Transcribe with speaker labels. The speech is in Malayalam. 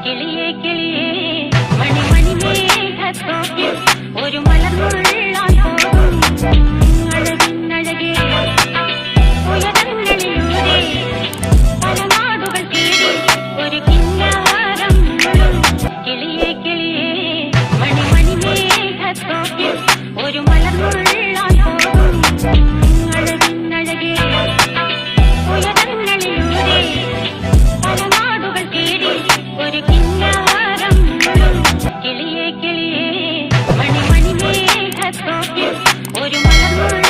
Speaker 1: കിളിയേ കിളിയേ മണിമണി മേഘത്തോപ്പിൽ ഒരു മലർമുള്ളാൻ പോകും അഴകിന്നഴകേ ഉയരങ്ങളിലൂടെ പല നാടുകൾ തേടി ഒരു കിന്നാരം കിളിയേ കിളിയേ മണിമണി മേഘത്തോപ്പിൽ ഒരു മലർമുള്ളാൻ പോകും അഴകിന്നഴകേ ഉയരങ്ങളിലൂടെ പല നാടുകൾ തേടി ഒരു കിന്നാരം കിളിയേ കിളിയേ മണിമണി മേഘത്തോപ്പിൽ ഒരു മലർമുള്ള